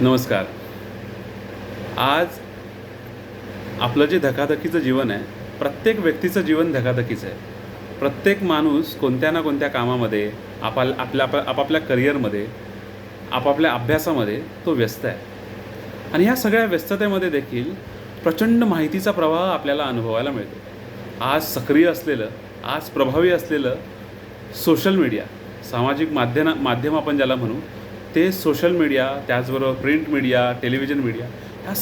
नमस्कार. आज आपलं जे धकाधकीचं जीवन आहे, प्रत्येक व्यक्तीचं जीवन धकाधकीचं आहे. प्रत्येक माणूस कोणत्या ना कोणत्या कामामध्ये, आपापल्या करिअरमध्ये, आपापल्या अभ्यासामध्ये तो व्यस्त आहे. आणि ह्या सगळ्या व्यस्ततेमध्ये देखील प्रचंड माहितीचा प्रवाह आपल्याला अनुभवायला मिळतो. आज सक्रिय असलेलं, आज प्रभावी असलेलं सोशल मीडिया, सामाजिक माध्यम आपण ज्याला म्हणू, ते सोशल मीडिया, त्याचबरोबर प्रिंट मीडिया, टेलिव्हिजन मीडिया, ह्या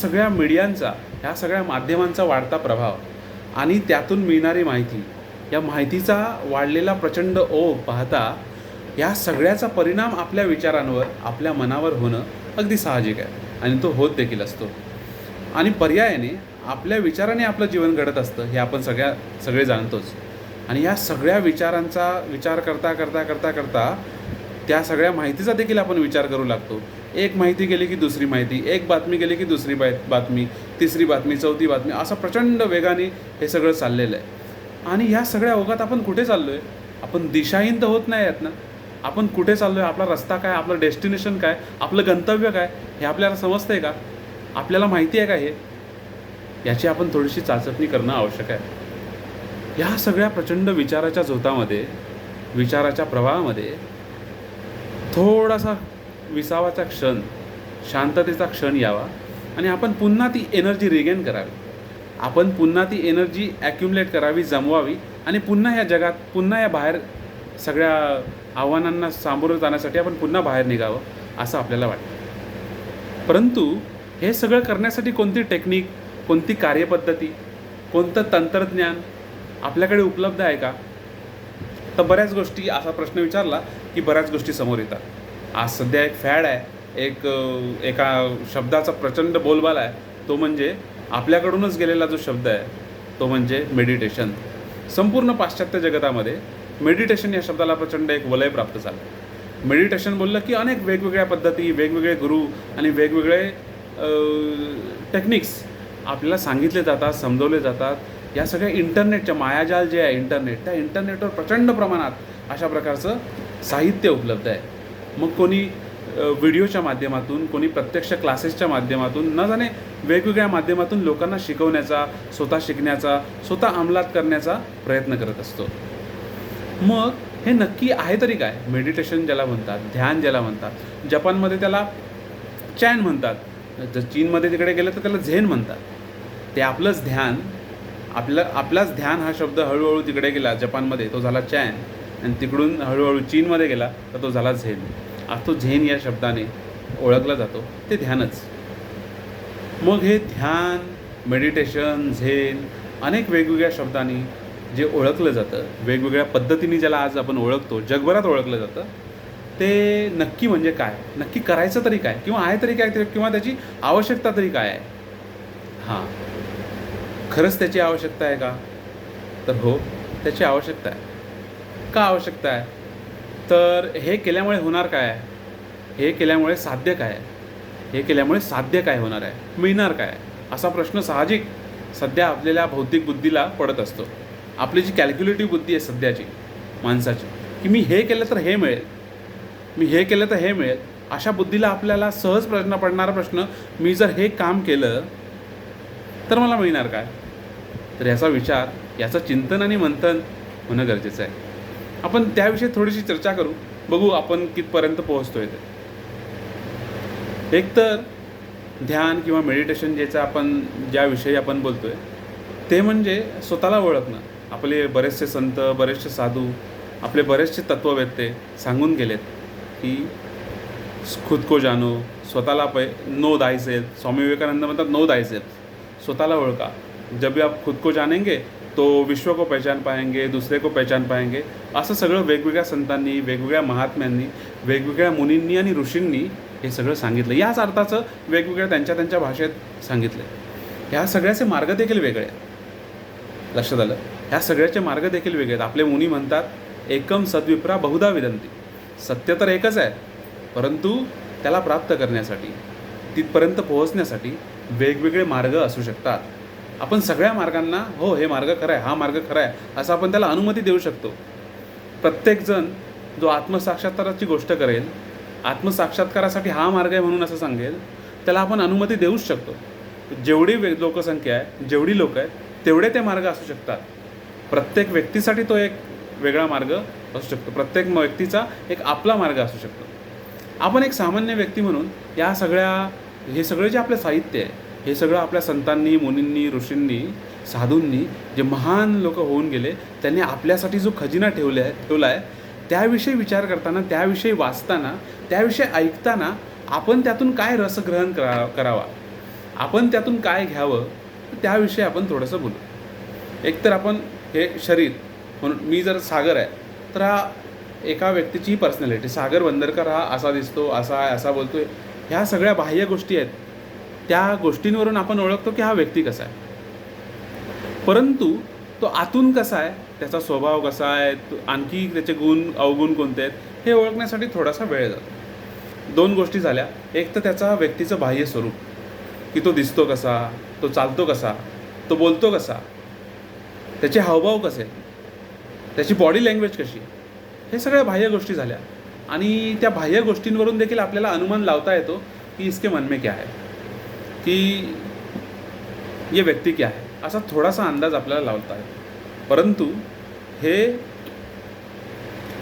सगळ्या माध्यमांचा वाढता प्रभाव आणि त्यातून मिळणारी माहिती, या माहितीचा वाढलेला प्रचंड ओघ पाहता या सगळ्याचा परिणाम आपल्या विचारांवर, आपल्या मनावर होणं अगदी साहजिक आहे आणि तो होत देखील असतो. आणि पर्यायाने आपल्या विचाराने आपलं जीवन घडत असतं, हे आपण सगळे जाणतोच. आणि या सगळ्या विचारांचा विचार करता त्या सगळ्या माहितीचा देखील आपण विचार करू लागतो. एक माहिती गेली की दुसरी माहिती, एक बातमी गेली की दुसरी बातमी, तिसरी बातमी, चौथी बातमी, असं प्रचंड वेगाने हे सगळं चाललेलं आहे. आणि ह्या सगळ्या ओघात आपण कुठे चाललो आहे? आपण दिशाहीन तर होत नाही आहेत ना. आपण कुठे चाललो आहे? आपला रस्ता काय? आपलं डेस्टिनेशन काय? आपलं गंतव्य काय? हे आपल्याला समजतं आहे का? आपल्याला माहिती आहे का हे? याची आपण थोडीशी चाचपणी करणं आवश्यक आहे. ह्या सगळ्या प्रचंड विचाराच्या झोतामध्ये, विचाराच्या प्रवाहामध्ये थोडासा विसावाचा क्षण, शांततेचा क्षण यावा आणि आपण पुन्हा ती एनर्जी रिगेन करावी. आपण पुन्हा ती एनर्जी ॲक्युमुलेट करावी, जमवावी आणि पुन्हा या जगात, पुन्हा या बाहेर सगळ्या आव्हानांना सामोरं जाण्यासाठी आपण पुन्हा बाहेर निघावं असं आपल्याला वाटतं. परंतु हे सगळं करण्यासाठी कोणती टेक्निक, कोणती कार्यपद्धती, कोणतं तंत्रज्ञान आपल्याकडे उपलब्ध आहे का? तर बऱ्याच गोष्टी, असा प्रश्न विचारला की बऱ्याच गोष्टी समोर येतात. आज सध्या एक फॅड आहे, एका शब्दाचा प्रचंड बोलबाला आहे, तो म्हणजे आपल्याकडूनच गेलेला जो शब्द आहे तो म्हणजे मेडिटेशन. संपूर्ण पाश्चात्य जगतामध्ये मेडिटेशन या शब्दाला प्रचंड एक वलय प्राप्त झालं. मेडिटेशन बोललं की अनेक वेगवेगळ्या पद्धती, वेगवेगळे गुरु आणि वेगवेगळे टेक्निक्स आपल्याला सांगितले जातात, समजवले जातात. या सगळ्या इंटरनेटच्या मायाजाल जे आहे इंटरनेट, त्या इंटरनेटवर प्रचंड प्रमाणात अशा प्रकारचं साहित्य उपलब्ध आहे. मग कोणी व्हिडिओच्या माध्यमातून, कोणी प्रत्यक्ष क्लासेसच्या माध्यमातून, न जाणे वेगवेगळ्या माध्यमातून लोकांना शिकवण्याचा, स्वतः शिकण्याचा, स्वतः अंमलात करण्याचा प्रयत्न करत असतो. मग हे नक्की आहे तरी काय? मेडिटेशन ज्याला म्हणतात, ध्यान ज्याला म्हणतात, जपानमध्ये त्याला चॅन म्हणतात, जर चीनमध्ये तिकडे गेलं तर त्याला झेन म्हणतात. ते आपलंच ध्यान, आपलाच ध्यान हा शब्द हळूहळू तिकडे गेला जपानमध्ये, तो झाला चॅन, आणि तिकडून हळूहळू चीनमध्ये गेला तर तो झाला झेन. आज तो झेन या शब्दाने ओळखला जातो, ते ध्यानच. मग हे ध्यान, मेडिटेशन, झेन अनेक वेगवेगळ्या शब्दांनी जे ओळखलं जातं, वेगवेगळ्या पद्धतीने ज्याला आज आपण ओळखतो, जगभरात ओळखलं जातं, ते नक्की म्हणजे काय? नक्की करायचं तरी काय? किंवा आहे तरी काय? किंवा त्याची आवश्यकता तरी काय आहे? हां, खरंच त्याची आवश्यकता आहे का? तर हो, त्याची आवश्यकता आहे. का आवश्यकता आहे? तर हे केल्यामुळे होणार काय आहे? हे केल्यामुळे साध्य काय आहे? हे केल्यामुळे साध्य काय होणार आहे? मिळणार काय? असा प्रश्न साहजिक सध्या आपल्याला भौतिक बुद्धीला पडत असतो. आपली जी कॅल्क्युलेटिव्ह बुद्धी आहे सध्याची माणसाची, की मी हे केलं तर हे मिळेल, मी हे केलं तर हे मिळेल, अशा बुद्धीला आपल्याला सहज पडणारा प्रश्न, मी जर हे काम केलं तर मला मिळणार काय? तर याचा विचार, याचं चिंतन आणि मंथन होणं गरजेचं आहे. आपण त्याविषयी थोडीशी चर्चा करू, बघू आपण कितपर्यंत पोहोचतोय ते. एक तर ध्यान किंवा मेडिटेशन ज्याविषयी आपण बोलतोय ते म्हणजे स्वतःला ओळखणं. आपले बरेचसे संत, बरेचसे साधू, आपले बरेचसे तत्ववेत्ते सांगून गेलेत की खुद को जानो, स्वतःला नो दायसेल्फ. स्वामी विवेकानंद म्हणतात नो दायसेल्फ, स्वतःला ओळखा. जब भी आप खुद को जानेंगे तो विश्व को पहचान पाएंगे, दुसरे को पहचान पाएंगे. असं सगळं वेगवेगळ्या संतांनी, वेगवेगळ्या महात्म्यांनी, वेगवेगळ्या मुनींनी आणि ऋषींनी हे सगळं सांगितलं. याच अर्थाचं वेगवेगळ्या त्यांच्या भाषेत सांगितलं. ह्या सगळ्याचे मार्ग देखील वेगळे आहेत. लक्षात आलं? ह्या सगळ्याचे मार्ग देखील वेगळे आहेत. आपले मुनी म्हणतात एकम सद्विप्रा बहुधा विदंती. सत्य तर एकच आहे, परंतु त्याला प्राप्त करण्यासाठी, तिथपर्यंत पोहोचण्यासाठी वेगवेगळे मार्ग असू शकतात. आपण सगळ्या मार्गांना हो हे मार्ग खरं आहे, हा मार्ग खरा आहे असं आपण त्याला अनुमती देऊ शकतो. प्रत्येकजण जो आत्मसाक्षात्काराची गोष्ट करेल, आत्मसाक्षात्कारासाठी हा मार्ग आहे म्हणून असं सांगेल, त्याला आपण अनुमती देऊच शकतो. जेवढी लोकसंख्या आहे, जेवढी लोक आहेत, तेवढे ते मार्ग असू शकतात. प्रत्येक व्यक्तीसाठी तो एक वेगळा मार्ग असू शकतो. प्रत्येक व्यक्तीचा एक आपला मार्ग असू शकतो. आपण एक सामान्य व्यक्ती म्हणून हे सगळे जे आपलं साहित्य आहे, हे सगळं आपल्या संतांनी, मुनींनी, ऋषींनी, साधूंनी, जे महान लोक होऊन गेले, त्यांनी आपल्यासाठी जो खजिना ठेवला आहे, त्याविषयी विचार करताना, त्याविषयी वाचताना, त्याविषयी ऐकताना आपण त्यातून काय रसग्रहण करावा, आपण त्यातून काय घ्यावं, त्याविषयी आपण थोडंसं बोलू. एकतर आपण हे शरीर म्हणून, मी जर सागर आहे तर हा एका व्यक्तीची पर्सनॅलिटी, सागर बंदरकर हा असा दिसतो, असा आहे, असा बोलतो आहे, ह्या सगळ्या बाह्य गोष्टी आहेत. त्या गोष्टींवरून आपण ओळखतो की हा व्यक्ती कसा आहे. परंतु तो आतून कसा आहे, त्याचा स्वभाव कसा आहे, आणखी त्याचे गुण अवगुण कोणते आहेत, हे ओळखण्यासाठी थोडासा वेळ जातो. 2 गोष्टी झाल्या. एक तर त्याचा व्यक्तीचं बाह्य स्वरूप, की तो दिसतो कसा, तो चालतो कसा, तो बोलतो कसा, त्याचे हावभाव कसे, त्याची बॉडी लँग्वेज कशी, हे सगळ्या बाह्य गोष्टी झाल्या. आणि त्या बाह्य गोष्टींवरून देखील आपल्याला अनुमान लावता येतो की इसके मन में क्या है, की ये व्यक्ती क्या है, असा थोडासा अंदाज आपल्याला लावता येतो. परंतु हे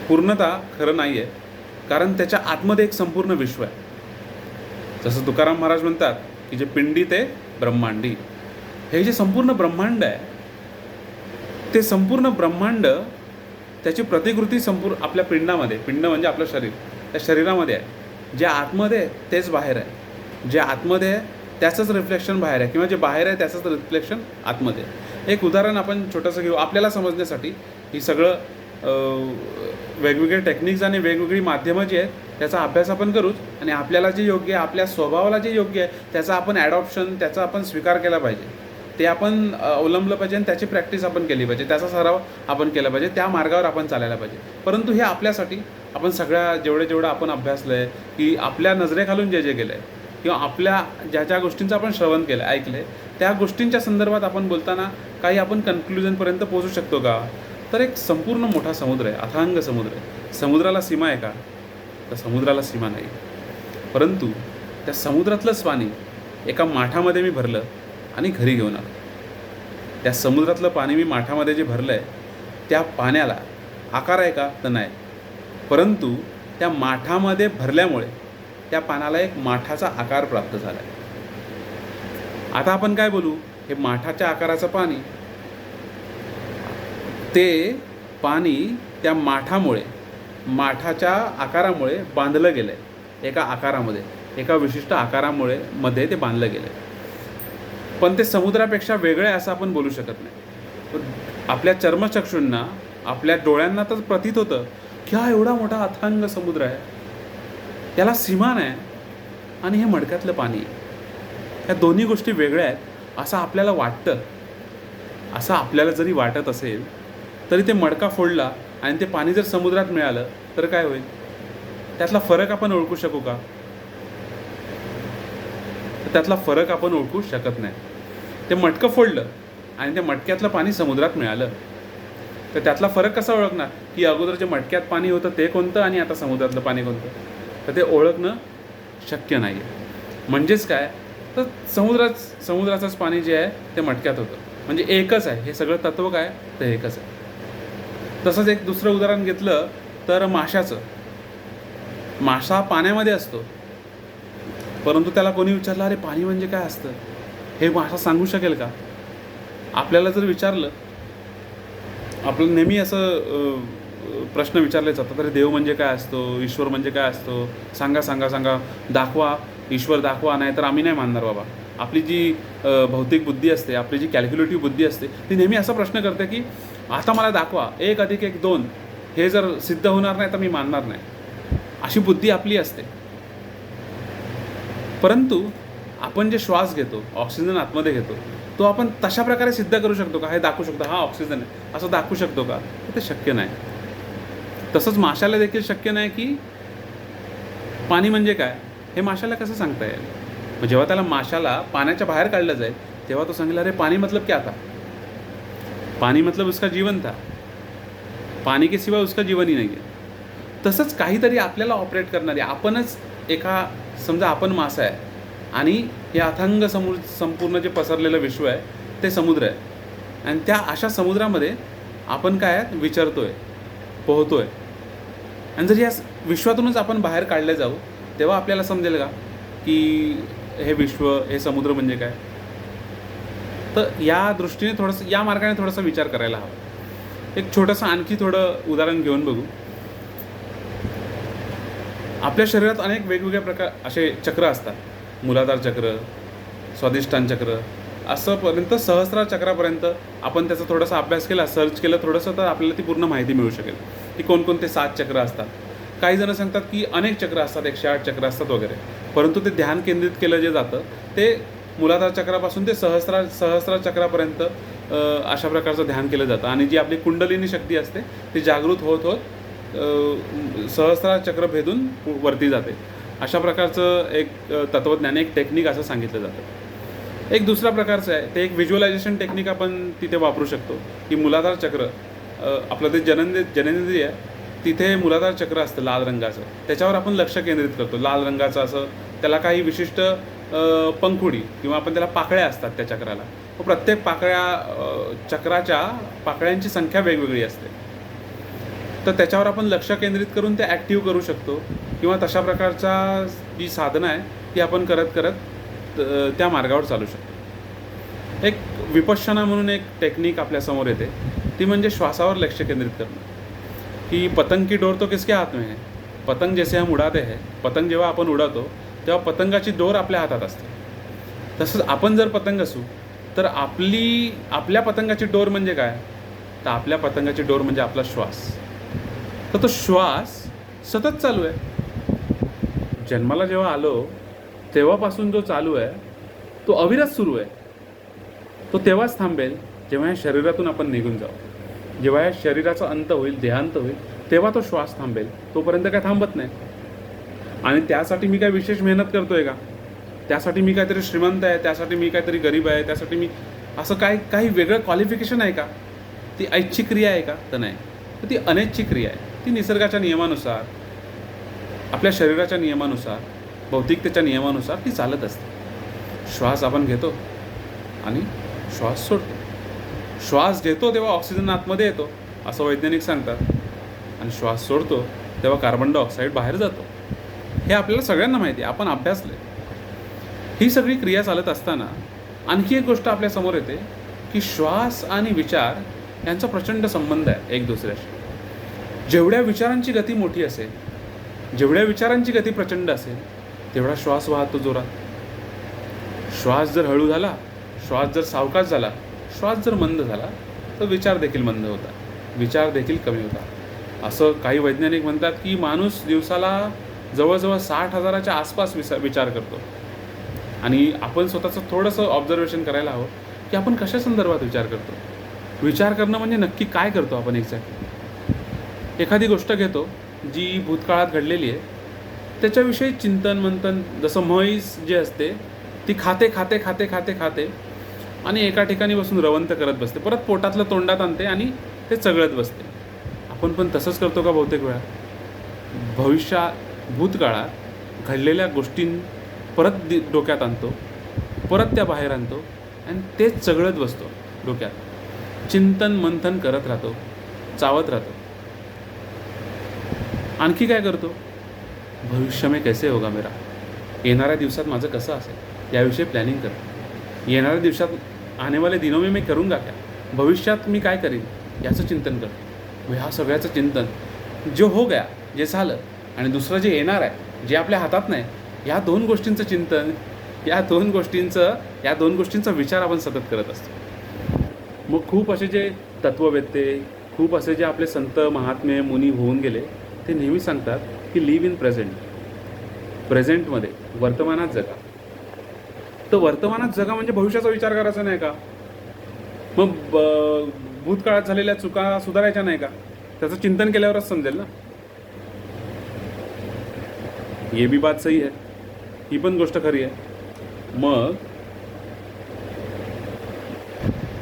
पूर्णतः खरं नाही आहे, कारण त्याच्या आतमध्ये एक संपूर्ण विश्व आहे. जसं तुकाराम महाराज म्हणतात की जे पिंडी ते ब्रह्मांडी, हे जे संपूर्ण ब्रह्मांड आहे, ते संपूर्ण ब्रह्मांड, त्याची प्रतिकृती संपूर्ण आपल्या पिंडामध्ये, पिंड म्हणजे आपलं शरीर, त्या शरीरामध्ये आहे. जे आतमध्ये आहे तेच बाहेर आहे, जे आतमध्ये आहे त्याचंच रिफ्लेक्शन बाहेर आहे, किंवा जे बाहेर आहे त्याचंच रिफ्लेक्शन आतमध्ये आहे. एक उदाहरण आपण छोटंसं घेऊ आपल्याला समजण्यासाठी. ही सगळं वेगवेगळे टेक्निक्स आणि वेगवेगळी माध्यमं जी आहेत त्याचा अभ्यास आपण करूच, आणि आपल्याला जे योग्य आहे, आपल्या स्वभावाला जे योग्य आहे, त्याचा आपण ॲडॉप्शन, त्याचा आपण स्वीकार केला पाहिजे, ते आपण अवलंबलं पाहिजे, आणि त्याची प्रॅक्टिस आपण केली पाहिजे, त्याचा सराव आपण केला पाहिजे, त्या मार्गावर आपण चालायला पाहिजे. परंतु हे आपल्यासाठी आपण सगळ्या जेवढं आपण अभ्यासलं आहे, की आपल्या नजरेखालून जे गेलं आहे, किंवा आपल्या ज्या गोष्टींचं आपण श्रवण केलं, ऐकलं आहे, त्या गोष्टींच्या संदर्भात आपण बोलताना काही आपण कन्क्लुजनपर्यंत पोहोचू शकतो का? तर एक संपूर्ण मोठा समुद्र आहे, अथांग समुद्र आहे. समुद्राला सीमा आहे का? तर समुद्राला सीमा नाही. परंतु त्या समुद्रातलंच पाणी एका माठामध्ये मी भरलं आणि घरी घेऊन आलो. त्या समुद्रातलं पाणी मी माठामध्ये जे भरलं आहे, त्या पाण्याला आकार आहे का? तर नाही. परंतु त्या माठामध्ये भरल्यामुळे त्या पाण्याला एक माठाचा आकार प्राप्त झाला आहे. आता आपण काय बोलू? हे माठाच्या आकाराचं पाणी, ते पाणी त्या माठाच्या आकारामुळे बांधलं गेलं आहे. एका आकारामध्ये, एका विशिष्ट मध्ये ते बांधलं गेलं आहे. पण ते समुद्रापेक्षा वेगळं आहे असं आपण बोलू शकत नाही. आपल्या चर्मचक्षूंना, आपल्या डोळ्यांना तर प्रतीत होतं की हा एवढा मोठा अथांग समुद्र आहे, त्याला सीमा नाही, आणि हे मडक्यातलं पाणी आहे. ह्या दोन्ही गोष्टी वेगळ्या आहेत असं आपल्याला वाटतं. असं आपल्याला जरी वाटत असेल तरी ते मडका फोडला आणि ते पाणी जर समुद्रात मिळालं तर काय होईल? त्यातला फरक आपण ओळखू शकू का? त्यातला फरक आपण ओळखू शकत नाही. ते मटकं फोडलं आणि त्या मटक्यातलं पाणी समुद्रात मिळालं तर त्यातला फरक कसा ओळखणार? की अगोदर जे मटक्यात पाणी होतं ते कोणतं आणि आता समुद्रातलं पाणी कोणतं? तर ते ओळखणं शक्य नाही आहे. म्हणजेच काय, तर समुद्राचंच पाणी जे आहे ते मटक्यात होतं, म्हणजे एकच आहे. हे सगळं तत्त्व काय, तर एकच आहे. तसंच एक दुसरं उदाहरण घेतलं तर माशाचं. मासा पाण्यामध्ये असतो, परंतु त्याला कोणी विचारलं अरे पाणी म्हणजे काय असतं, हे मासा सांगू शकेल का? आपल्याला जर विचारलं, आपल्याला नेहमी असं प्रश्न विचारले जातात, अरे देव म्हणजे काय असतो, ईश्वर म्हणजे काय असतो, सांगा, दाखवा, ईश्वर दाखवा, नाही तर आम्ही नाही मानणार बाबा. आपली जी भौतिक बुद्धी असते, आपली जी कॅल्क्युलेटिव्ह बुद्धी असते, ती नेहमी असा प्रश्न करते की आता मला दाखवा, 1 + 1 2, हे जर सिद्ध होणार नाही तर मी मानणार नाही. अशी बुद्धी आपली असते. परंतु आपण जे श्वास घेतो, ऑक्सिजन आतमध्ये घेतो, तो आपण तशा प्रकारे सिद्ध करू शकतो का? हे दाखवू शकतो, हा ऑक्सिजन आहे असं दाखवू शकतो का? ते शक्य नाही. तसंच माशाला देखील शक्य नाही की पाणी म्हणजे काय हे माशाला कसं सांगता येईल. मग जेव्हा त्याला माशाला पाण्याच्या बाहेर काढलं जाईल तेव्हा तो सांगेल अरे पानी मतलब क्या था, पानी मतलब उसका जीवन था, पानी के सिवा उसका जीवन ही नाही आहे. तसंच काहीतरी आपल्याला ऑपरेट करणारी, आपणच समजा आपण मासा आहे आणि हे अथांग संपूर्ण जे पसरलेलं विश्व आहे ते समुद्र आहे. आणि त्या अशा समुद्रामध्ये आपण काय विचारतो आहे, पोहतो आहे. आणि जर या विश्वातूनच आपण बाहेर काढले जाऊ तेव्हा आपल्याला समजेल का की हे विश्व, हे समुद्र म्हणजे काय. तर या दृष्टीने थोडंसं, या मार्गाने थोडासा विचार करायला हवा. एक छोटंसं आणखी थोडं उदाहरण घेऊन बघू. आपल्या शरीरात अनेक वेगवेगळ्या प्रकार असे चक्र असतात. मूलाधार चक्र, स्वाधिष्ठान चक्र, असंपर्यंत सहस्रार चक्रापर्यंत आपण त्याचा थोडासा अभ्यास केला, सर्च केलं थोडंसं, तर आपल्याला ती पूर्ण माहिती मिळू शकेल की कोणकोणते 7 चक्र असतात. काही जण सांगतात की अनेक चक्र असतात, 108 चक्र असतात वगैरे. परंतु ते ध्यान केंद्रित केलं जे जातं ते मूलाधार चक्रापासून ते सहस्रार चक्रापर्यंत अशा प्रकारचं ध्यान केलं जातं. आणि जी आपली कुंडलिनी शक्ती असते ती जागृत होत होत सहस्रार चक्र भेदून वरती जाते. अशा प्रकारचं एक तत्त्वज्ञान, एक टेक्निक असं सांगितलं जातं. एक दुसरा प्रकारचं आहे ते एक व्हिज्युअलायझेशन टेक्निक आपण तिथे वापरू शकतो की मूलाधार चक्र, आपलं ते जननेंद्रिय आहे, तिथे मूलाधार चक्र असतं लाल रंगाचं, त्याच्यावर आपण लक्ष केंद्रित करतो. लाल रंगाचं असं त्याला काही विशिष्ट पंखुडी किंवा आपण त्याला पाकळ्या असतात त्या चक्राला. व प्रत्येक चक्राच्या पाकळ्यांची संख्या वेगवेगळी असते. तर त्याच्यावर आपण लक्ष केंद्रित करून ते ॲक्टिव्ह करू शकतो. किंवा तशा प्रकारचा जी साधनं आहे ती आपण करत करत त्या मार्गावर चालू शकतो. एक विपश्यना म्हणून एक टेक्निक आपल्यासमोर येते, ती म्हणजे श्वासावर लक्ष केंद्रित करणं. की पतंग की डोर तो किसके हात में है, पतंग जैसे हम उडाते हैं, पतंग जेव्हा आपण उडवतो तेव्हा पतंगाची डोर आपल्या हातात असते. तसंच आपण जर पतंग असू तर आपल्या पतंगाची डोर म्हणजे काय, तर आपल्या पतंगाची डोर म्हणजे आपला श्वास. तर तो श्वास सतत चालू आहे. जन्माला जेव्हा आलो तेव्हापासून जो चालू आहे तो अविरत सुरू आहे. तो तेव्हाच थांबेल जेव्हा या शरीरातून आपण निघून जाऊ. जेव्हा या शरीराचा अंत होईल, देहांत होईल, तेव्हा तो श्वास थांबेल. तोपर्यंत काय थांबत नाही. आणि त्यासाठी मी काय विशेष मेहनत करतोय का, त्यासाठी मी काहीतरी श्रीमंत आहे, त्यासाठी मी काहीतरी गरीब आहे, त्यासाठी मी असं काही वेगळं क्वालिफिकेशन आहे का, ती ऐच्छिक क्रिया आहे का, तर नाही. तर ती अनैच्छिक क्रिया आहे. ती निसर्गाच्या नियमानुसार, आपल्या शरीराच्या नियमानुसार, भौतिकतेच्या नियमानुसार ती चालत असते. श्वास आपण घेतो आणि श्वास सोडतो. श्वास घेतो तेव्हा ऑक्सिजन आतमध्ये येतो असं वैज्ञानिक सांगतात, आणि श्वास सोडतो तेव्हा कार्बन डायऑक्साईड बाहेर जातो. हे आपल्याला सगळ्यांना माहिती आहे, आपण अभ्यासले. ही सगळी क्रिया चालत असताना आणखी एक गोष्ट आपल्यासमोर येते की श्वास आणि विचार यांचा प्रचंड संबंध आहे एक दुसऱ्याशी. जेवढ्या विचारांची गती मोठी असेल, जेवढ्या विचारांची गती प्रचंड असेल, तेवढा श्वास वाहतो जोरात. श्वास जर हळू झाला, श्वास जर सावकाश झाला, श्वास जर मंद झाला, तर विचार देखील मंद होतात, विचार देखील कमी होतात. असं काही वैज्ञानिक म्हणतात की माणूस दिवसाला जवळजवळ 60,000च्या आसपास विचार करतो. आणि आपण स्वतःचं थोडंसं ऑब्झर्वेशन करायला हवं की आपण कशा संदर्भात विचार करतो. विचार करणं म्हणजे नक्की काय करतो आपण एक्झॅक्टली. एखादी गोष्ट घेतो जी भूतकाळात घडलेली आहे, त्याच्याविषयी चिंतन मंथन, जसं म्हैस जे असते ती खाते खाते खाते खाते खाते आणि एका ठिकाणी बसून रवंत करत बसते, परत पोटातलं तोंडात आणते आणि ते चघळत बसते. आपण पण तसंच करतो का बहुतेक वेळा. भूतकाळात घडलेल्या गोष्टी परत डोक्यात आणतो, परत त्या बाहेर आणतो आणि तेच चघळत बसतो डोक्यात. चिंतन मंथन करत राहतो, चावत राहतो. आणखी काय करतो, भविष्य में कैसे होगा मेरा, येणाऱ्या दिवसात माझं कसं असेल याविषयी प्लॅनिंग करतो. येणाऱ्या दिवसात आने वाले दिनों में मैं करूँगा क्या, भविष्यात मी काय करीन याचं चिंतन करतो. ह्या सगळ्याचं चिंतन, जो हो गया, जे झालं, आणि दुसरं जे येणार आहे, जे आपल्या हातात नाही, या दोन गोष्टींचं चिंतन, या दोन गोष्टींचा विचार आपण सतत करत असतो. मग खूप असे जे तत्त्ववेत्ते, खूप असे जे आपले संत महात्मे मुनी होऊन गेले, ते नेहमी सांगतात की लिव्ह इन प्रेझेंट. प्रेझेंटमध्ये, वर्तमानात जगा. तर वर्तमानात जगा म्हणजे भविष्याचा विचार करायचा नाही का, मग भूतकाळात झालेल्या चुका सुधारायच्या नाही का, त्याचं चिंतन केल्यावरच समजेल ना. ये भी बात सही है, ही पण गोष्ट खरी आहे. मग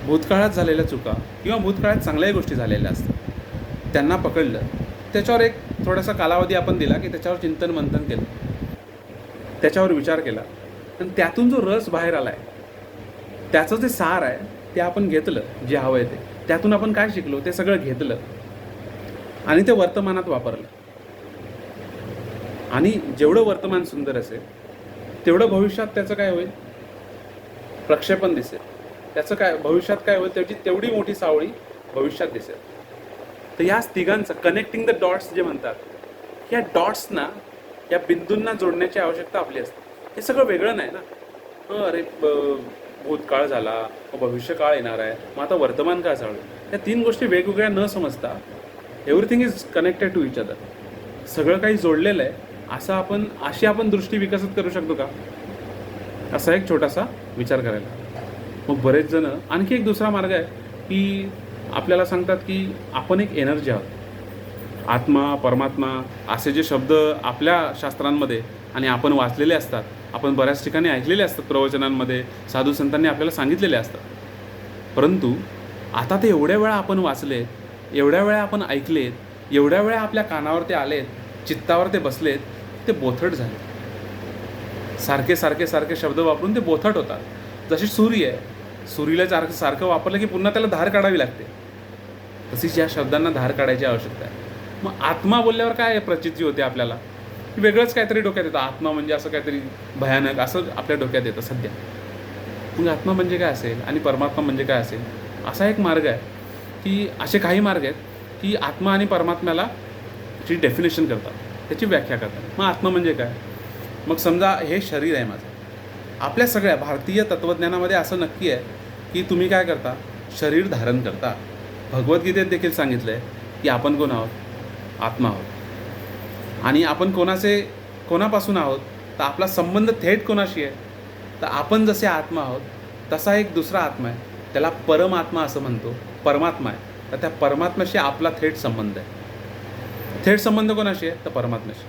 भूतकाळात झालेल्या चुका किंवा भूतकाळात चांगल्याही गोष्टी झालेल्या असतात, त्यांना पकडलं, त्याच्यावर एक थोडासा कालावधी आपण दिला की त्याच्यावर चिंतन मंथन केलं, त्याच्यावर विचार केला, आणि त्यातून जो रस बाहेर आला आहे, त्याचं जे सार आहे ते आपण घेतलं, जे हवं आहे ते, त्यातून आपण काय शिकलो ते सगळं घेतलं आणि ते वर्तमानात वापरलं. आणि जेवढं वर्तमान सुंदर असेल तेवढं भविष्यात त्याचं काय होईल, प्रक्षेपण दिसेल. त्याचं काय भविष्यात काय होईल, त्याची तेवढी मोठी सावळी भविष्यात दिसेल. तर या तिघांचं कनेक्टिंग द डॉट्स जे म्हणतात, या डॉट्सना, या बिंदूंना जोडण्याची आवश्यकता आपली असते. हे सगळं वेगळं नाही ना. अरे भूतकाळ झाला, भविष्यकाळ येणार आहे, मग आता वर्तमान काय चालू आहे. या तीन गोष्टी वेगवेगळ्या न समजता everything is connected to each other. सगळं काही जोडलेलं आहे, अशी आपण दृष्टी विकसित करू शकतो का, असा एक छोटासा विचार करायला. मग बरेच जण आणखी एक दुसरा मार्ग आहे की आपल्याला सांगतात की आपण एक एनर्जी आहोत. आत्मा, परमात्मा असे जे शब्द आपल्या शास्त्रांमध्ये आणि आपण वाचलेले असतात, आपण बऱ्याच ठिकाणी ऐकलेले असतात, प्रवचनांमध्ये साधू संतांनी आपल्याला सांगितलेले असतात. परंतु आता ते एवढ्या वेळा आपण वाचलेत, एवढ्या वेळा आपण ऐकलेत, एवढ्या वेळा आपल्या कानावर ते आलेत, चित्तावर ते बसलेत, ते बोथट झाले. सारखे सारखे सारखे शब्द वापरून ते बोथट होतात. जशी सूर्य आहे, सुरीला सारखं वापरलं की पुन्हा त्याला धार काढावी लागते, तशीच या शब्दांना धार काढायची आवश्यकता आहे. मग आत्मा बोलल्यावर काय प्रचिती होते आपल्याला, वेगळंच काहीतरी डोक्यात येतं. आत्मा म्हणजे असं काहीतरी भयानक असं आपल्या डोक्यात येतं सध्या. मग आत्मा म्हणजे काय असेल आणि परमात्मा म्हणजे काय असेल, असा एक मार्ग आहे की असे काही मार्ग आहेत की आत्मा आणि परमात्म्याला ची डेफिनेशन करतात, त्याची व्याख्या करतात. मग आत्मा म्हणजे काय, मग समजा हे शरीर आहे माझं. आपल्या सगळ्या भारतीय तत्त्वज्ञानामध्ये असं नक्की आहे की तुम्ही काय करता, शरीर धारण करता. भगवद्गीतेत देखील सांगितलं आहे की आपण कोण आहोत, आत्मा आहोत. आणि आपण कोणापासून आहोत, तर आपला संबंध थेट कोणाशी आहे, तर आपण जसे आत्मा आहोत तसा एक दुसरा आत्मा आहे, त्याला परमात्मा असं म्हणतो, परमात्मा आहे. तर त्या परमात्म्याशी आपला थेट संबंध आहे. थेट संबंध कोणाशी आहे, तर परमात्म्याशी.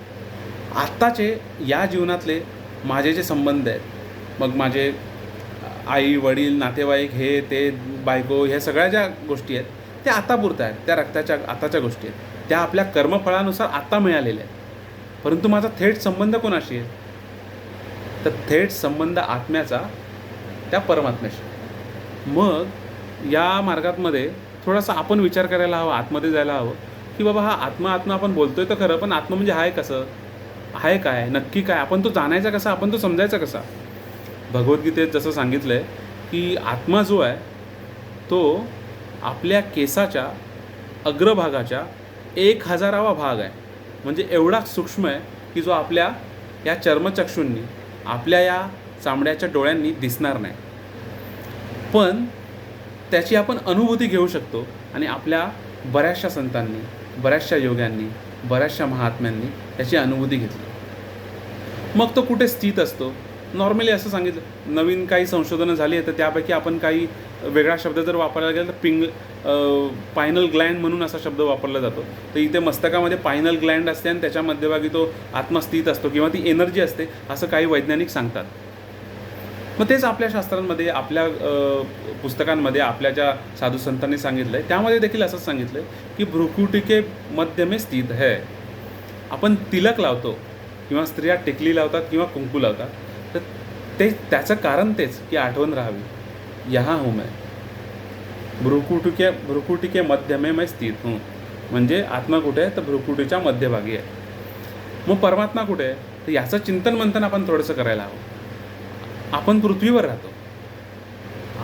आत्ताचे या जीवनातले माझे जे संबंध आहेत, मग माझे आई वडील नातेवाईक हे ते बायको, ह्या सगळ्या ज्या गोष्टी आहेत त्या आतापुरत्या आहेत, त्या रक्ताच्या आताच्या गोष्टी आहेत, त्या आपल्या कर्मफळानुसार आत्ता मिळालेल्या आहेत. परंतु माझा थेट संबंध कोणाशी आहे, तर थेट संबंध आत्म्याचा त्या परमात्म्याशी. मग या मार्गातमध्ये थोडासा आपण विचार करायला हवा, आतमध्ये जायला हवं की बाबा हा आत्मा आपण बोलतोय तर खरं, पण आत्मा म्हणजे आहे कसं, आहे काय, नक्की काय, आपण तो जाणायचा कसा, आपण तो समजायचा कसा. भगवद्गीतेत जसं सांगितलं आहे की आत्मा जो आहे तो आपल्या केसाच्या अग्रभागाच्या 1000वा भाग आहे. म्हणजे एवढा सूक्ष्म आहे की जो आपल्या या चर्मचक्षूंनी, आपल्या या चामड्याच्या डोळ्यांनी दिसणार नाही, पण त्याची आपण अनुभूती घेऊ शकतो. आणि आपल्या बऱ्याचशा संतांनी, बऱ्याचशा योग्यांनी, बऱ्याचशा महात्म्यांनी त्याची अनुभूती घेतली. मग तो कुठे स्थित असतो, नॉर्मली असं सांगितलं. नवीन काही संशोधनं झाली आहे तर त्यापैकी आपण काही वेगळा शब्द जर वापरायला गेला तर पायनल ग्लँड म्हणून असा शब्द वापरला जातो. तर इथे मस्तकामध्ये पायनल ग्लँड असते आणि त्याच्या मध्यभागी तो आत्मा स्थित असतो किंवा ती एनर्जी असते, असं काही वैज्ञानिक सांगतात. मग तेच आपल्या शास्त्रांमध्ये, आपल्या पुस्तकांमध्ये, आपल्या ज्या साधू संतांनी सांगितलं आहे त्यामध्ये देखील असंच सांगितलं आहे की भ्रुकुटिके मध्य में स्थित है. आपण तिलक लावतो किंवा स्त्रिया टिकली लावतात किंवा कुंकू लावतात, तर त्याचं कारण तेच की आठवण राहावी, यहाँ हूँ मैं, भ्रुकुटिके मध्य में मैं स्थित हूँ. म्हणजे आत्मा कुठे आहे, तर भ्रुकुटीच्या मध्यभागी आहे. मग परमात्मा कुठे आहे, तर याचं चिंतन मंथन आपण थोडंसं करायला हवं. आपण पृथ्वीवर राहतो.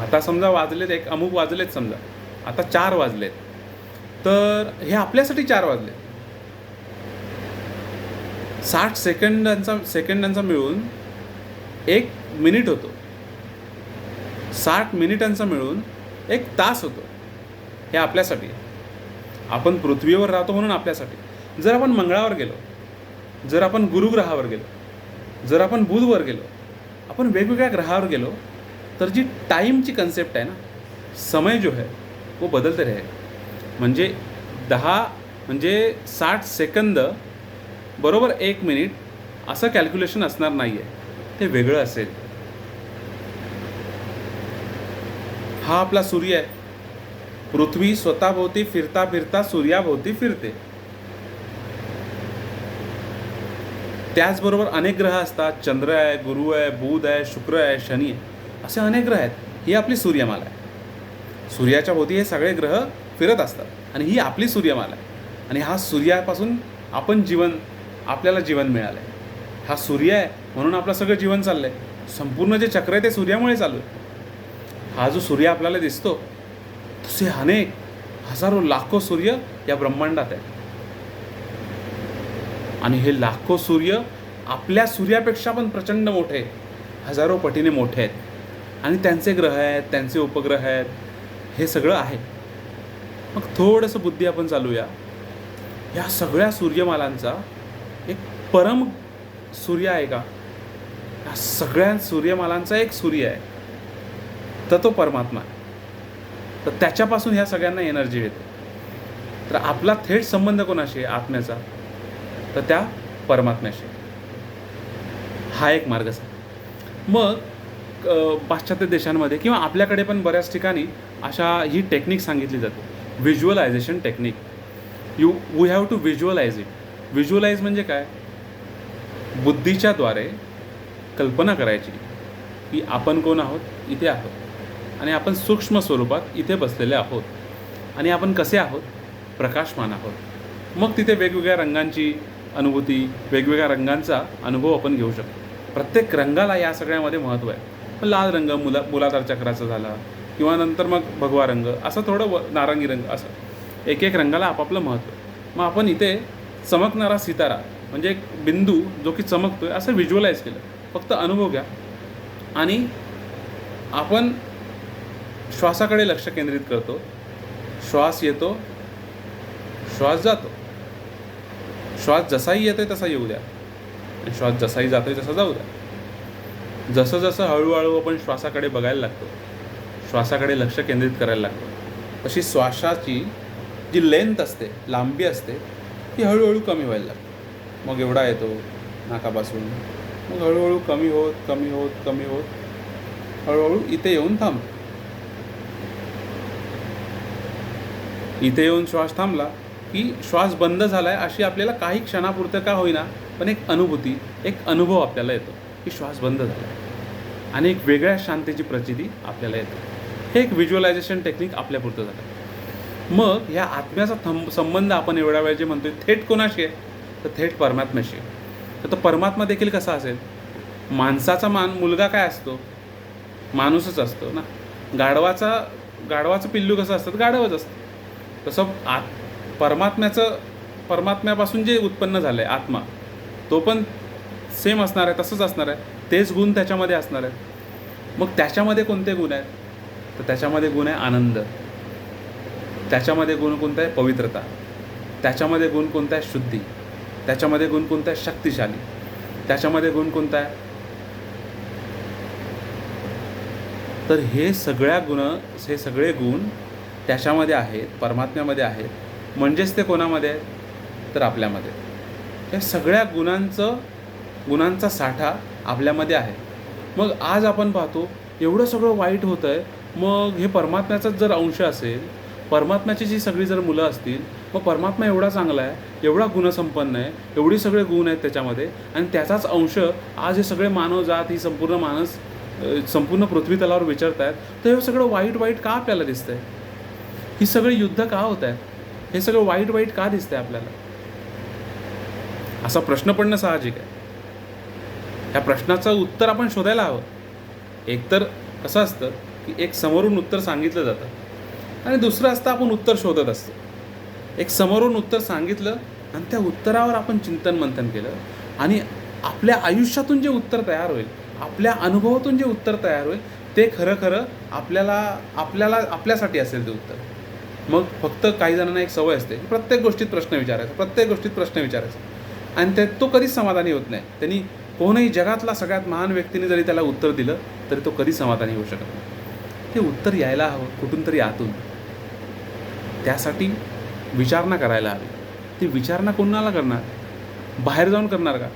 आता समजा वाजलेत अमुक वाजलेत, समजा आता 4 वाजलेत, तर हे आपल्यासाठी 4 वाजलेत. 60 सेकंदांचा मिळून 1 मिनिट होतो, 60 मिनिटांचा मिळून 1 तास होतो. हे आपल्यासाठी, आपण पृथ्वीवर राहतो म्हणून आपल्यासाठी. जर आपण मंगळावर गेलो, जर आपण गुरुग्रहावर गेलो, जर आपण बुधवर गेलो, आपण वेगवेगळ्या ग्रहावर गेलो, तर जी टाईमची कन्सेप्ट आहे ना, समय जो है वो बदलते रहेगा. म्हणजे 60 सेकंद बरोबर 1 मिनिट असं कॅल्क्युलेशन असणार नाही आहे, ते वेगळं असेल. हा आपला सूर्य आहे. पृथ्वी स्वतःभोवती फिरता फिरता सूर्याभोवती फिरते. त्याचबरोबर अनेक ग्रह असतात. चंद्र आहे, गुरु आहे, बुध आहे, शुक्र आहे, शनी आहे, असे अनेक ग्रह आहेत. ही आपली सूर्यमाला आहे. सूर्याच्या भोवती हे सगळे ग्रह फिरत असतात आणि ही आपली सूर्यमाला आहे. आणि हा सूर्यापासून आपल्याला जीवन मिळालं आहे. हा सूर्य आहे म्हणून आपलं सगळं जीवन चाललं आहे. संपूर्ण जे चक्र आहे ते सूर्यामुळे चालू आहे. हा जो सूर्य आपल्याला दिसतो तसे अनेक हजारो लाखो सूर्य या ब्रह्मांडात आहेत. आणि हे लाखो सूर्य आपल्या सूर्यापेक्षा पण प्रचंड मोठे, हजारो पटीने मोठे आहेत. आणि त्यांचे ग्रह आहेत, त्यांचे उपग्रह आहेत, हे सगळं आहे. मग थोडंसं बुद्धी आपण चालूया. या सगळ्या सूर्यमालांचा एक परम सूर्य आहे का? या सगळ्या सूर्यमालांचा एक सूर्य आहे, तर तो परमात्मा आहे. तर त्याच्यापासून ह्या सगळ्यांना एनर्जी येते. तर आपला थेट संबंध कोणाशी आहे? आत्म्याचा. तर त्या परमात्म्याशी. हा एक मार्ग आहे. मग पाश्चात्य देशांमध्ये किंवा आपल्याकडे पण बऱ्याच ठिकाणी ही टेक्निक सांगितली जाते, visualisation technique. We have to visualise it. Visualise म्हणजे काय? बुद्धीच्याद्वारे कल्पना करायची की आपण कोण आहोत, इथे आहोत, आणि आपण सूक्ष्म स्वरूपात इथे बसलेले आहोत, आणि आपण कसे आहोत? प्रकाशमान आहोत. मग तिथे वेगवेगळ्या रंगांची अनुभूती, वेगवेगळ्या रंगांचा अनुभव आपण घेऊ शकतो. प्रत्येक रंगाला या सगळ्यामध्ये महत्त्व आहे. लाल रंग मूलाधार चक्राचा झाला, किंवा नंतर मग भगवा रंग, असं थोडं नारंगी रंग, असं एक एक रंगाला आपापलं महत्त्व. मग आपण इथे चमकणारा सितारा म्हणजे एक बिंदू जो की चमकतोय असं व्हिज्युअलाइज केलं. फक्त अनुभव घ्या. आणि आपण श्वासाकडे लक्ष केंद्रित करतो. श्वास येतो, श्वास जातो. श्वास जसाही येतोय तसा येऊ द्या, आणि श्वास जसाही जातोय तसा जाऊ द्या. जसं जसं हळूहळू आपण श्वासाकडे बघायला लागतो, श्वासाकडे लक्ष केंद्रित करायला लागतो, तशी श्वासाची जी लेंथ असते, लांबी असते, ती हळूहळू कमी व्हायला लागते. मग एवढा येतो नाकापासून, मग हळूहळू कमी होत कमी होत कमी होत हळूहळू इथे येऊन थांबतो. इथे येऊन श्वास थांबला की श्वास बंद झाला आहे अशी आपल्याला काही क्षणापुरतं का होईना पण एक अनुभूती, एक अनुभव आपल्याला येतो की श्वास बंद झाला आहे, आणि एक वेगळ्या शांतीची प्रचिती आपल्याला येते. हे एक व्हिज्युअलायझेशन टेक्निक आपल्यापुरतं झालं. मग ह्या आत्म्याचा संबंध आपण एवढ्या वेळ जे म्हणतोय थेट कोणाशी आहे? तर थेट परमात्म्याशी. तर तो परमात्मा देखील कसा असेल? माणसाचा मुलगा काय असतो? माणूसच असतो ना. गाढवाचं पिल्लू कसं असतं? गाढवच असतं. तसं परमात्म्यापासून जे उत्पन्न झालं आहे आत्मा, तो पण सेम असणार आहे, तसंच असणार आहे. तेच गुण त्याच्यामध्ये असणार आहेत. मग त्याच्यामध्ये कोणते गुण आहेत? तर त्याच्यामध्ये गुण आहे आनंद. त्याच्यामध्ये गुण कोणता आहे? पवित्रता. त्याच्यामध्ये गुण कोणता आहे? शुद्धी. त्याच्यामध्ये गुण कोणता आहे? शक्तिशाली. त्याच्यामध्ये गुण कोणता आहे? तर हे सगळे गुण त्याच्यामध्ये आहेत, परमात्म्यामध्ये आहेत. म्हणजेच ते कोणामध्ये आहेत? तर आपल्यामध्ये. या सगळ्या गुणांचा साठा आपल्यामध्ये आहे. मग आज आपण पाहतो एवढं सगळं वाईट होतं आहे. मग हे परमात्म्याचाच जर अंश असेल, परमात्म्याची जी सगळी जर मुलं असतील, मग परमात्मा एवढा चांगला आहे, एवढा गुणसंपन्न आहे, एवढे सगळे गुण आहेत त्याच्यामध्ये, आणि त्याचाच अंश आज हे सगळे मानवजात, ही संपूर्ण पृथ्वी तलावर विचारत आहेत. तर हे सगळं वाईट का आपल्याला दिसतंय? ही सगळी युद्ध का होत आहेत? हे सगळं वाईट का दिसतंय आपल्याला? असा प्रश्न पडणं साहजिक आहे. ह्या प्रश्नाचं उत्तर आपण शोधायला हवं. एकतर कसं असतं की एक समोरून उत्तर सांगितलं जातं आणि दुसरं असतं आपण उत्तर शोधत असतो. एक समोरून उत्तर सांगितलं आणि त्या उत्तरावर आपण चिंतन मंथन केलं, आणि आपल्या आयुष्यातून जे उत्तर तयार होईल, आपल्या अनुभवातून जे उत्तर तयार होईल, ते खरं आपल्यासाठी असेल ते उत्तर. मग फक्त काही जणांना एक सवय असते, प्रत्येक गोष्टीत प्रश्न विचारायचा, आणि तो कधीच समाधानी होत नाही. त्यांनी कोणीही जगातला सगळ्यात महान व्यक्तीने जरी त्याला उत्तर दिलं तरी तो कधीच समाधानी होऊ शकत नाही. ते उत्तर यायला हवं कुठून तरी आतून. त्यासाठी विचारणा करायला हवी. ती विचारणा कोणाला करणार? बाहेर जाऊन करणार का?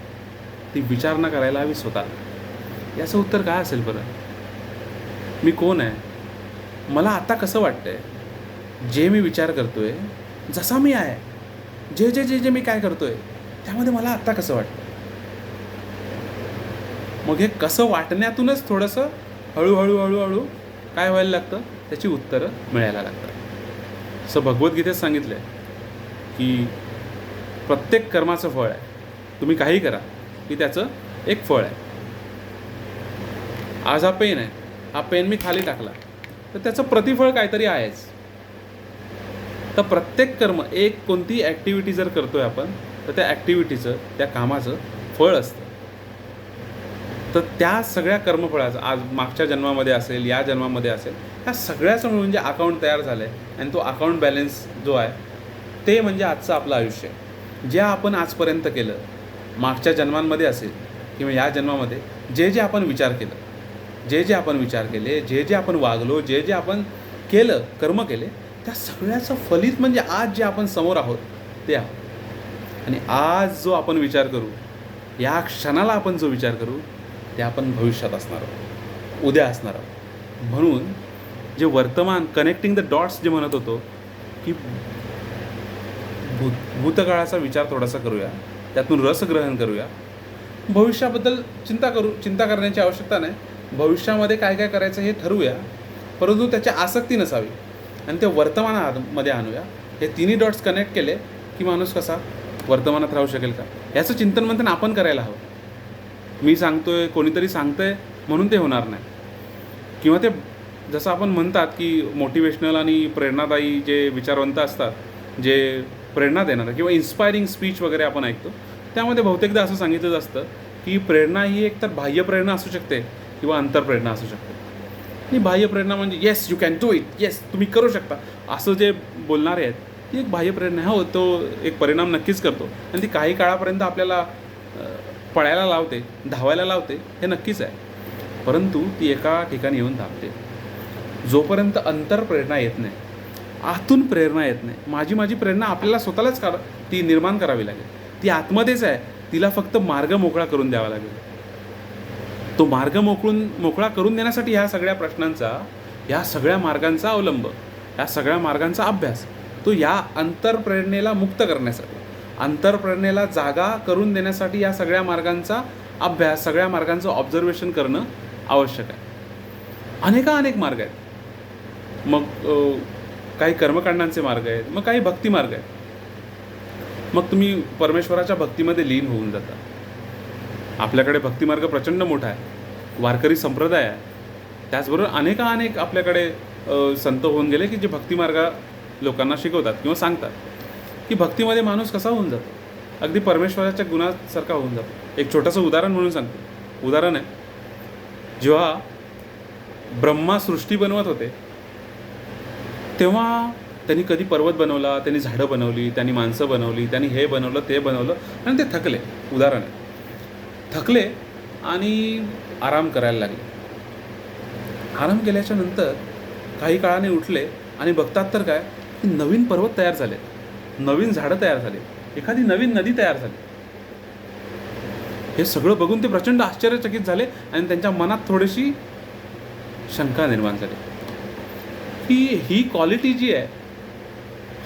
ती विचारणा करायला हवी स्वतःला. याचं उत्तर काय असेल बरं? मी कोण आहे? मला आता कसं वाटतंय? जे मी विचार करतोय, जसा मी आहे, जे मी काय करतोय, त्यामध्ये मला आत्ता कसं वाटतं? मग हे कसं वाटण्यातूनच थोडंसं हळूहळू हळूहळू काय व्हायला लागतं, त्याची उत्तरं मिळायला लागतात. असं भगवद्गीतेत सांगितलं आहे की प्रत्येक कर्माचं फळ आहे. तुम्ही काही करा की त्याचं एक फळ आहे. आज हा पेन आहे, हा पेन मी खाली टाकला तर त्याचं प्रतिफळ काहीतरी आहेच. तर प्रत्येक कर्म, एक कोणती ॲक्टिव्हिटी जर करतोय आपण तर त्या ॲक्टिव्हिटीचं, त्या कामाचं फळ असतं. तर त्या सगळ्या कर्मफळाचं आज मागच्या जन्मामध्ये असेल, या जन्मामध्ये असेल, ह्या सगळ्याचं मिळून जे अकाउंट तयार झालं आहे आणि तो अकाउंट बॅलन्स जो आहे ते म्हणजे आजचं आपलं आयुष्य. जे आपण आजपर्यंत केलं, मागच्या जन्मांमध्ये असेल किंवा या जन्मामध्ये जे जे आपण विचार केलं, जे जे आपण विचार केले, जे जे आपण वागलो, जे जे आपण केलं, कर्म केले, त्या सगळ्याचं फलित म्हणजे आज जे आपण समोर आहोत ते आहोत. आणि आज जो आपण विचार करू, या क्षणाला आपण जो विचार करू ते आपण भविष्यात असणार आहोत, उद्या असणार आहोत. म्हणून जे वर्तमान, कनेक्टिंग द डॉट्स जे म्हणत होतो की भूतकाळाचा विचार थोडासा करूया, त्यातून रस ग्रहण करूया. भविष्याबद्दल चिंता करण्याची आवश्यकता नाही. भविष्यामध्ये काय काय करायचं हे ठरवूया, परंतु त्याची आसक्ती नसावी आणि ते वर्तमानामध्ये आणूया. हे तिन्ही डॉट्स कनेक्ट केले की माणूस कसा वर्तमानात राहू शकेल का, याचं चिंतन मंथन आपण करायला हवं. मी सांगतोय, कोणीतरी सांगतंय म्हणून ते होणार नाही. किंवा ते जसं आपण म्हणतात की मोटिवेशनल आणि प्रेरणादायी जे विचारवंत असतात, जे प्रेरणा देणारं किंवा इन्स्पायरिंग स्पीच वगैरे आपण ऐकतो, त्यामध्ये बहुतेकदा असं सांगितलं असतं की प्रेरणा ही एक तर बाह्य प्रेरणा असू शकते किंवा अंतरप्रेरणा असू शकते. आणि बाह्य प्रेरणा म्हणजे yes you can do it, yes तुम्ही करू शकता, असं जे बोलणारे आहेत ती एक बाह्य प्रेरणा आहे. हो, तो एक परिणाम नक्कीच करतो आणि ती काही काळापर्यंत आपल्याला पळायला लावते, धावायला लावते, हे नक्कीच आहे. परंतु ती एका ठिकाणी येऊन थांबते. जोपर्यंत अंतरप्रेरणा येत नाही, आतून प्रेरणा येत नाही, माझी प्रेरणा आपल्याला स्वतःलाच ती निर्माण करावी लागेल. ती आतमध्येच आहे, तिला फक्त मार्ग मोकळा करून द्यावा लागेल. तो मार्ग मोकळा करून देण्यासाठी ह्या सगळ्या प्रश्नांचा, ह्या सगळ्या मार्गांचा अवलंब, ह्या सगळ्या मार्गांचा अभ्यास, तो या अंतरप्रेरणेला मुक्त करण्यासाठी, अंतरप्रेरणेला जागा करून देण्यासाठी या सगळ्या मार्गांचा अभ्यास, सगळ्या मार्गांचं ऑब्झर्वेशन करणं आवश्यक आहे. अनेक मार्ग आहेत. मग काही कर्मकांडांचे मार्ग आहेत, मग काही भक्ती मार्ग आहेत. मग तुम्ही परमेश्वराच्या भक्तीमध्ये लीन होऊन जाता. आपल्याकडे भक्तिमार्ग प्रचंड मोठा आहे, वारकरी संप्रदाय आहे. त्याचबरोबर अनेक आपल्याकडे संत होऊन गेले की जे भक्तिमार्ग लोकांना शिकवतात किंवा सांगतात की भक्तीमध्ये माणूस कसा होऊन जातो, अगदी परमेश्वराच्या गुणासारखा होऊन जातो. एक छोटंसं उदाहरण म्हणून सांगतो. उदाहरण आहे, जेव्हा ब्रह्मा सृष्टी बनवत होते तेव्हा त्यांनी कधी पर्वत बनवला, त्यांनी झाडं बनवली, त्यांनी माणसं बनवली, त्यांनी हे बनवलं, ते बनवलं आणि ते थकले. उदाहरण आहे, थकले आणि आराम करायला लागले. आराम केल्याच्या नंतर काही काळाने उठले आणि बघतात तर काय, की नवीन पर्वत तयार झाले, नवीन झाडं तयार झाले, एखादी नवीन नदी तयार झाली. हे सगळं बघून ते प्रचंड आश्चर्यचकित झाले आणि त्यांच्या मनात थोडीशी शंका निर्माण झाली की ही क्वालिटी जी आहे,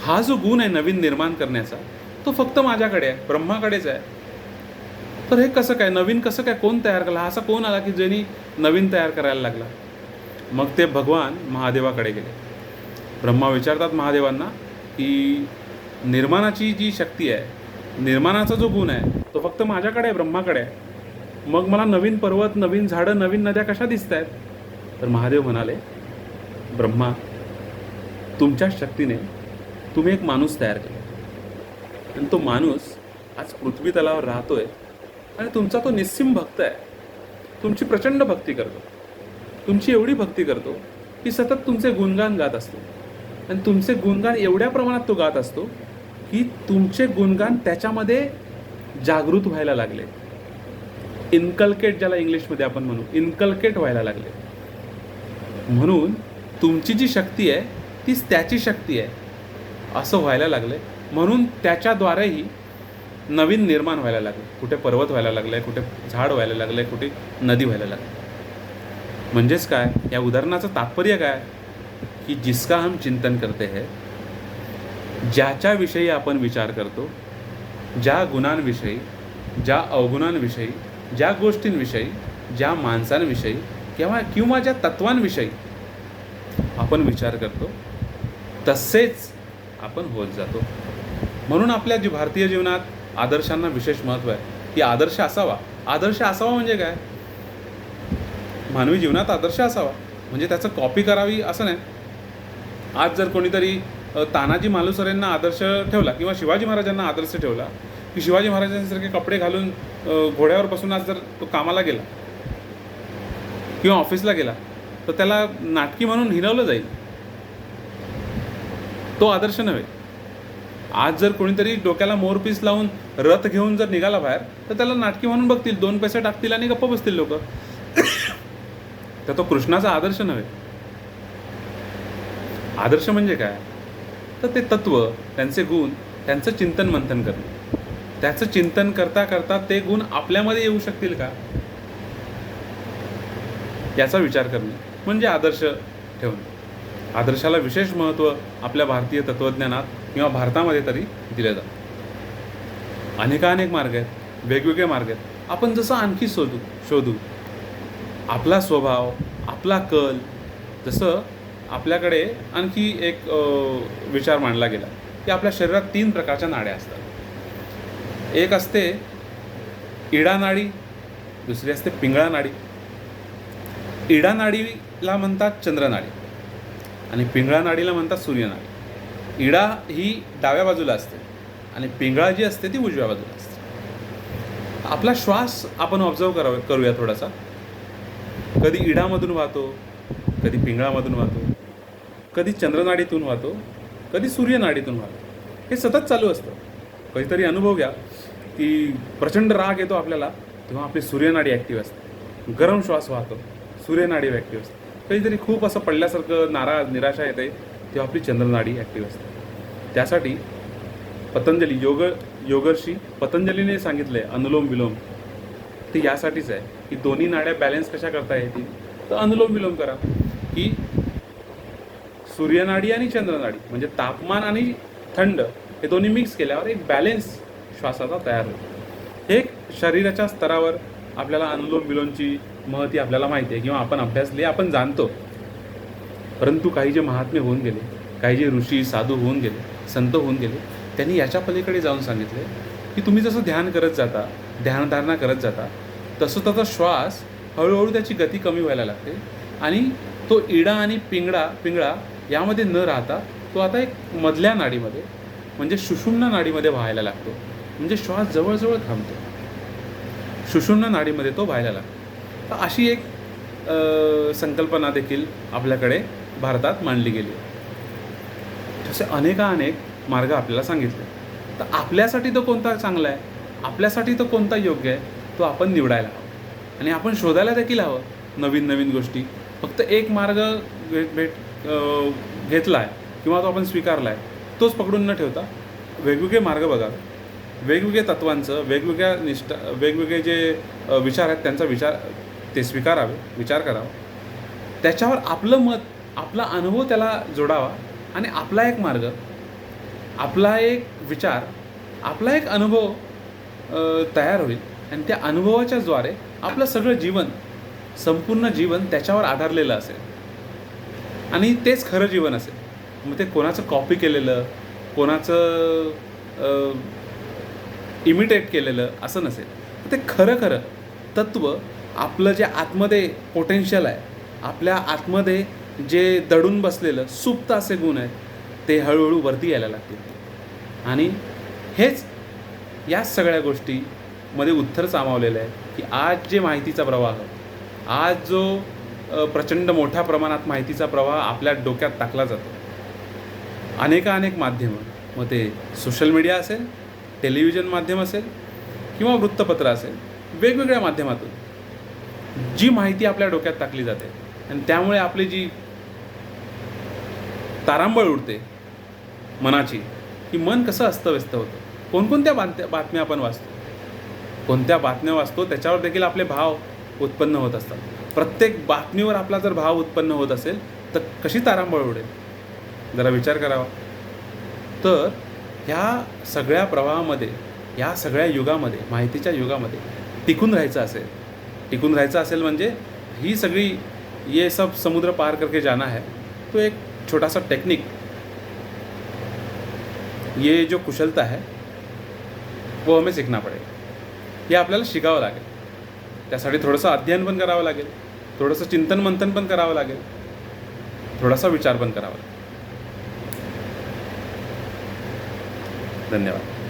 हा जो गुण आहे नवीन निर्माण करण्याचा, तो फक्त माझ्याकडे आहे, ब्रह्माकडेच आहे. तर हे कसं काय, नवीन कसं काय, कोण तयार केला, असा कोण आला की ज्यांनी नवीन तयार करायला लागला. मग ते भगवान महादेवाकडे गेले. ब्रह्मा विचारतात महादेवांना की निर्माणाची जी शक्ती आहे, निर्माणाचा जो गुण आहे, तो फक्त माझ्याकडे आहे, ब्रह्माकडे आहे. मग मला नवीन पर्वत, नवीन झाडं, नवीन नद्या कशा दिसत आहेत? तर महादेव म्हणाले, ब्रह्मा, तुमच्या शक्तीने तुम्ही एक माणूस तयार केला आणि तो माणूस आज पृथ्वी तलावर राहतोय आणि तुमचा तो निस्सीम भक्त आहे. तुमची प्रचंड भक्ती करतो, तुमची एवढी भक्ती करतो की सतत तुमचे गुणगान गात असतो आणि तुमचे गुणगान एवढ्या प्रमाणात तो गात असतो की तुमचे गुणगान त्याच्यामध्ये जागृत व्हायला लागले. इनकल्केट, ज्याला इंग्लिशमध्ये आपण म्हणू, इनकल्केट व्हायला लागले. म्हणून तुमची जी शक्ती आहे तीच त्याची शक्ती आहे असं व्हायला लागलं. म्हणून त्याच्याद्वारेही नवीन निर्माण व्हायला लागले. कुठे पर्वत व्हायला लागलं आहे, कुठे झाड व्हायला लागलं आहे, कुठे नदी व्हायला लागली. म्हणजेच काय, या उदाहरणाचं तात्पर्य काय की जिसका हम चिंतन करते हैं, ज्याच्याविषयी आपण विचार करतो, ज्या गुणांविषयी, ज्या अवगुणांविषयी, ज्या गोष्टींविषयी ज्या माणसांविषयी किंवा ज्या तत्वांविषयी आपण विचार करतो तसेच आपण होत जातो. म्हणून आपल्या भारतीय जीवनात आदर्शांना विशेष महत्त्व आहे की आदर्श असावा. आदर्श असावा म्हणजे काय? मानवी जीवनात आदर्श असावा म्हणजे त्याचं कॉपी करावी असं नाही. आज जर कोणीतरी तानाजी मालुसरेंना आदर्श ठेवला किंवा शिवाजी महाराजांना आदर्श ठेवला की शिवाजी महाराजांसारखे कपडे घालून घोड्यावर बसून आज जर तो कामाला गेला किंवा ऑफिसला गेला तर त्याला नाटकी म्हणून हिणवलं जाईल. तो आदर्श नव्हे. आज जर कोणीतरी डोक्याला मोरपीस लावून रथ घेऊन जर निघाला बाहेर तर त्याला नाटकी म्हणून बघतील, 2 पैसे टाकतील आणि गप्प बसतील लोक. तर तो कृष्णाचा आदर्श नव्हे. आदर्श म्हणजे काय? तर ते तत्व, त्यांचे गुण, त्यांचं चिंतन मंथन करणे. त्याचं चिंतन करता करता ते गुण आपल्यामध्ये येऊ शकतील का याचा विचार करणे म्हणजे आदर्श ठेवणे. आदर्शाला विशेष महत्त्व आपल्या भारतीय तत्त्वज्ञानात किंवा भारतामध्ये तरी दिले जातं. अनेकानेक मार्ग आहेत, वेगवेगळे मार्ग आहेत. आपण जसं आणखी शोधू आपला स्वभाव, आपला कल. जसं आपल्याकडे आणखी एक विचार मांडला गेला की आपल्या शरीरात 3 प्रकारच्या नाड्या असतात. एक असते इडा नाडी, दुसरी असते पिंगळा नाडी. इडा नाडीला म्हणतात चंद्रनाडी आणि पिंगळा नाडीला म्हणतात सूर्यनाडी. इडा ही डाव्या बाजूला असते आणि पिंगळा जी असते ती उजव्या बाजूला असते. आपला श्वास आपण ऑब्झर्व करूया थोडासा. कधी इडामधून वाहतो, कधी पिंगळामधून वाहतो, कधी चंद्रनाडीतून वाहतो, कधी सूर्यनाडीतून वाहतो. हे सतत चालू असतं. कधीतरी अनुभव घ्या की प्रचंड राग येतो आपल्याला तेव्हा आपली सूर्यनाडी ॲक्टिव्ह असते. गरम श्वास वाहतो, सूर्यनाडी ॲक्टिव्ह असते. कधीतरी खूप असं पडल्यासारखं निराशा येते तेव्हा आपली चंद्रनाडी ॲक्टिव्ह असते. त्यासाठी पतंजली योगर्षी पतंजलीने सांगितलं आहे अनुलोम विलोम. ते यासाठीच आहे की दोन्ही नाड्या बॅलन्स कशा करता येतील. तर अनुलोम विलोम करा की सूर्यनाडी आणि चंद्रनाडी म्हणजे तापमान आणि थंड हे दोन्ही मिक्स केल्यावर एक बॅलन्स श्वासाचा तयार होतो. हे शरीराच्या स्तरावर आपल्याला अनुलोम विलोमची महती आपल्याला माहिती आहे किंवा आपण अभ्यासले, आपण जाणतो. परंतु काही जे महात्मे होऊन गेले, काही जे ऋषी साधू होऊन गेले, संत होऊन गेले, त्यांनी याच्या पलीकडे जाऊन सांगितले की तुम्ही जसं ध्यान करत जाता, ध्यानधारणा करत जाता तसं त्याचा श्वास हळूहळू त्याची गती कमी व्हायला लागते आणि तो इडा आणि पिंगळा यामध्ये न राहता तो आता एक मधल्या नाडीमध्ये म्हणजे सुषुम्ना नाडीमध्ये व्हायला लागतो. म्हणजे श्वास जवळजवळ थांबतो, सुषुम्ना नाडीमध्ये तो व्हायला लागतो. तर अशी एक संकल्पना देखील आपल्याकडे भारतात मांडली गेली. तसे अनेक मार्ग आपल्याला सांगितले. तर आपल्यासाठी तो कोणता चांगला आहे, आपल्यासाठी तो कोणता योग्य आहे, तो आपण निवडायला हवा आणि आपण शोधायला देखील हवं नवीन गोष्टी. फक्त एक मार्ग घेतला आहे किंवा तो आपण स्वीकारला आहे तोच पकडून न ठेवता वेगवेगळे मार्ग बघावे, वेगवेगळे तत्वांचं वेगवेगळे जे विचार आहेत त्यांचा ते स्वीकारावे, विचार करावा. त्याच्यावर आपलं मत, आपला अनुभव त्याला जोडावा आणि आपला एक मार्ग, आपला एक विचार, आपला एक अनुभव तयार होईल आणि त्या अनुभवाच्या द्वारे आपलं सगळं जीवन, संपूर्ण जीवन त्याच्यावर आधारलेलं असेल आणि तेच खरं जीवन असेल. मग ते कोणाचं कॉपी केलेलं, कोणाचं इमिटेट केलेलं असं नसेल. ते खरं तत्त्व आपलं जे आतमध्ये पोटेन्शियल आहे, आपल्या आतमध्ये जे दडून बसलेलं सुप्त असे गुण आहेत ते हळूहळू वरती यायला लागतील आणि हेच या सगळ्या गोष्टीमध्ये उत्तर सामावलेलं आहे की आज जे माहितीचा प्रवाह, आज जो प्रचंड मोठ्या प्रमाणात माहितीचा प्रवाह आपल्या डोक्यात टाकला जातो, अनेक माध्यमं, मग ते सोशल मीडिया असेल, टेलिव्हिजन माध्यम असेल किंवा वृत्तपत्र असेल, वेगवेगळ्या माध्यमातून जी माहिती आपल्या डोक्यात टाकली जाते आणि त्यामुळे आपली जी तारांबळ उडते मनाची, की मन कसं अस्तव्यस्त होतं. कोणकोणत्या बातम्या आपण वाचतो, कोणत्या बातम्या वाचतो त्याच्यावर देखील आपले भाव उत्पन्न होत असतात. प्रत्येक बातमीवर आपला जर भाव उत्पन्न होत असेल तर कशी तारांबळ उडेल, जरा विचार करावा. तर ह्या सगळ्या प्रवाहामध्ये, या सगळ्या युगामध्ये, माहितीच्या युगामध्ये टिकून राहायचं असेल टिकून राहायचं असेल म्हणजे ही सगळी ये सब समुद्र पार करके जाना है, तो एक छोटा सा टेक्निक, ये जो कुशलता है वो हमें सीखना पडेगा. हे आपल्याला शिकावं लागेल. त्यासाठी थोडंसं अध्ययन पण करावं लागेल, थोडंसं चिंतन मंथन पण करावं लागेल, थोडासा विचार पण करावा लागेल. धन्यवाद.